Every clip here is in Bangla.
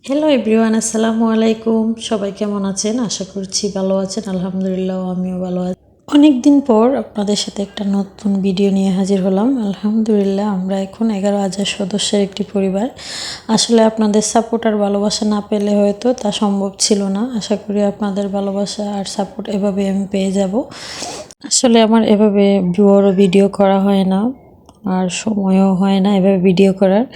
হ্যালো এভরিওয়ান, আসসালামু আলাইকুম। সবাই কেমন আছেন? আশা করছি ভালো আছেন। আলহামদুলিল্লাহ, আমিও ভালো আছি। অনেক দিন পর আপনাদের সাথে একটা নতুন ভিডিও নিয়ে হাজির হলাম। আলহামদুলিল্লাহ, আমরা এখন 11,000 সদস্যের একটি পরিবার। আসলে আপনাদের সাপোর্ট আর ভালোবাসা না পেলে হয়তো তা সম্ভব ছিল না। আশা করি আপনাদের ভালোবাসা আর সাপোর্ট এভাবে আমি পেয়ে যাব। আসলে আমার এভাবে বড় ভিডিও করা হয় না, আর সময়ও হয় না এভাবে ভিডিও করার।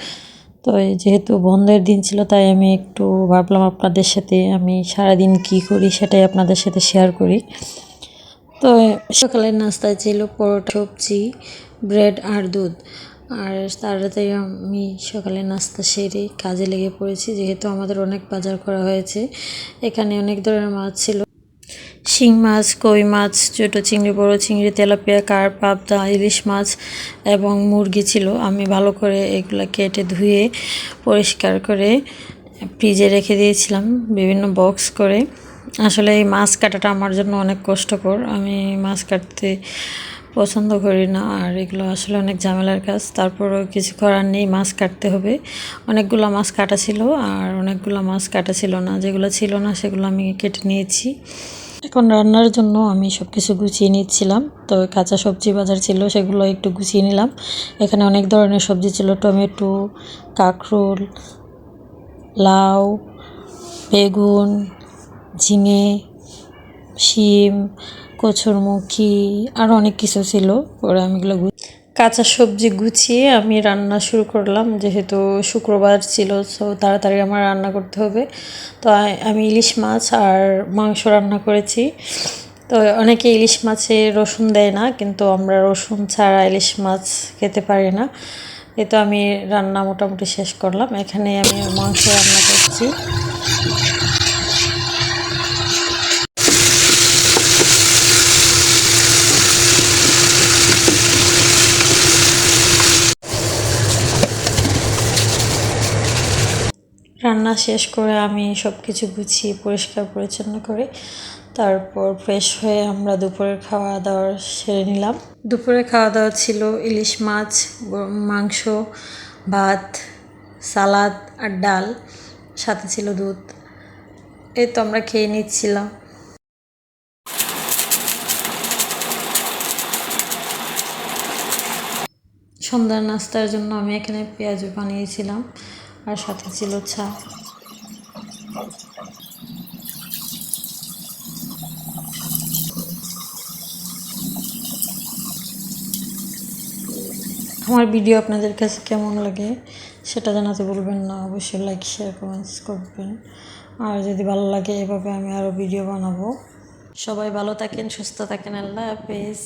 তো যেহেতু বন্ধের দিন ছিল, তাই আমি একটু ভাবলাম আপনাদের সাথে আমি সারাদিন কি করি সেটাই আপনাদের সাথে শেয়ার করি। তো সকালের নাস্তায় ছিল পরোটা, সবজি, ব্রেড আর দুধ। আর তাড়াতাড়ি আমি সকালে নাস্তা সেরে কাজে লেগে পড়েছি, যেহেতু আমাদের অনেক বাজার করা হয়েছে। এখানে অনেক ধরনের মাছ ছিল: শিং মাছ, কই মাছ, ছোটো চিংড়ি, বড় চিংড়ি, তেলাপিয়া, কার্প, পাবদা, ইলিশ মাছ এবং মুরগি ছিল। আমি ভালো করে এগুলো কেটে ধুয়ে পরিষ্কার করে ফ্রিজে রেখে দিয়েছিলাম বিভিন্ন বক্স করে। আসলে এই মাছ কাটাটা আমার জন্য অনেক কষ্টকর। আমি মাছ কাটতে পছন্দ করি না, আর এগুলো আসলে অনেক ঝামেলার কাজ। তারপরও কিছু করার নেই, মাছ কাটতে হবে। অনেকগুলো মাছ কাটা ছিল আর অনেকগুলো মাছ কাটা ছিল না। যেগুলো ছিল না সেগুলো আমি কেটে নিয়েছি। এখন রান্নার জন্য আমি সব কিছু গুছিয়ে নিচ্ছিলাম। তো কাঁচা সবজি বাজার ছিল, সেগুলো একটু গুছিয়ে নিলাম। এখানে অনেক ধরনের সবজি ছিল: টমেটো, কাঁকরোল, লাউ, বেগুন, ঝিঙে, শিম, কচুরমুখী, আরও অনেক কিছু ছিল। পরে আমি এগুলো কাঁচা সবজি গুছিয়ে আমি রান্না শুরু করলাম। যেহেতু শুক্রবার ছিল, সো তাড়াতাড়ি আমার রান্না করতে হবে। তো আমি ইলিশ মাছ আর মাংস রান্না করেছি। তো অনেকে ইলিশ মাছে রসুন দেয় না, কিন্তু আমরা রসুন ছাড়া ইলিশ মাছ খেতে পারি না। এ তো আমি রান্না মোটামুটি শেষ করলাম। এখানে আমি মাংস রান্না করছি। রান্না শেষ করে আমি সব কিছু গুছিয়ে পরিষ্কার পরিচ্ছন্ন করে তারপর ফ্রেশ হয়ে আমরা দুপুরের খাওয়া দাওয়া সেরে নিলাম। দুপুরে খাওয়া দাওয়া ছিল ইলিশ মাছ, মাংস, ভাত, সালাদ আর ডাল, সাথে ছিল দুধ। এই তো আমরা খেয়ে নিচ্ছিলাম। সন্ধ্যার নাস্তার জন্য আমি এখানে পেঁয়াজু বানিয়েছিলাম, আর সাথে ছিল চা। আমার ভিডিও আপনাদের কাছে কেমন লাগে সেটা জানাতে বলবেন না। অবশ্যই লাইক, শেয়ার, কমেন্টস করবেন। আর যদি ভালো লাগে এভাবে আমি আরও ভিডিও বানাবো। সবাই ভালো থাকেন, সুস্থ থাকেন। আল্লাহ হাফেজ।